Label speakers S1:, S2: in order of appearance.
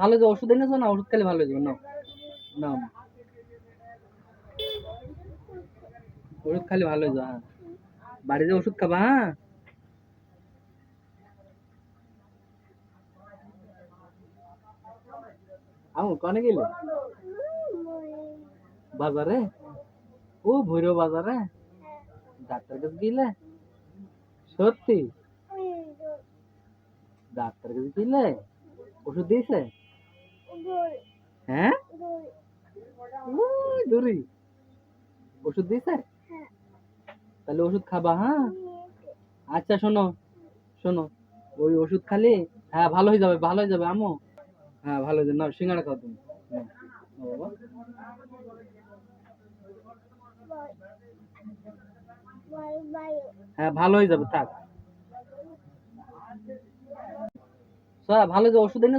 S1: ভালো যে ওষুধ এনেছো না, ওষুধ খেলে ভালো হয়ে যাবে। নাও নাও, ওষুধ খালি ভালো হয়ে যাবে। হ্যাঁ, বাড়িতে ওষুধ খাবা। হ্যাঁ, আমু কনে গেলে বাজারে? ও ভৈরব বাজারে ডাক্তার কাছে গেলে? সত্যি? ডাক্তার কাছে গেলে? ওষুধ দিয়েছে? হ্যাঁ, দূরি ওষুধ দিয়েছে? তাহলে ওষুধ খাবা। হ্যাঁ, আচ্ছা শোনো, শোনো, ওই ওষুধ খালি, হ্যাঁ ভালো হয়ে যাবে, ভালো হয়ে যাবে আমু। হ্যাঁ ভালো হয়ে যাবে। নাও সিঙ্গাড়া খাও তুমি। নাও, নাও বাবা। হ্যাঁ ভালো হয়ে যাবে, থাক। ভালো যে ওষুধ এনে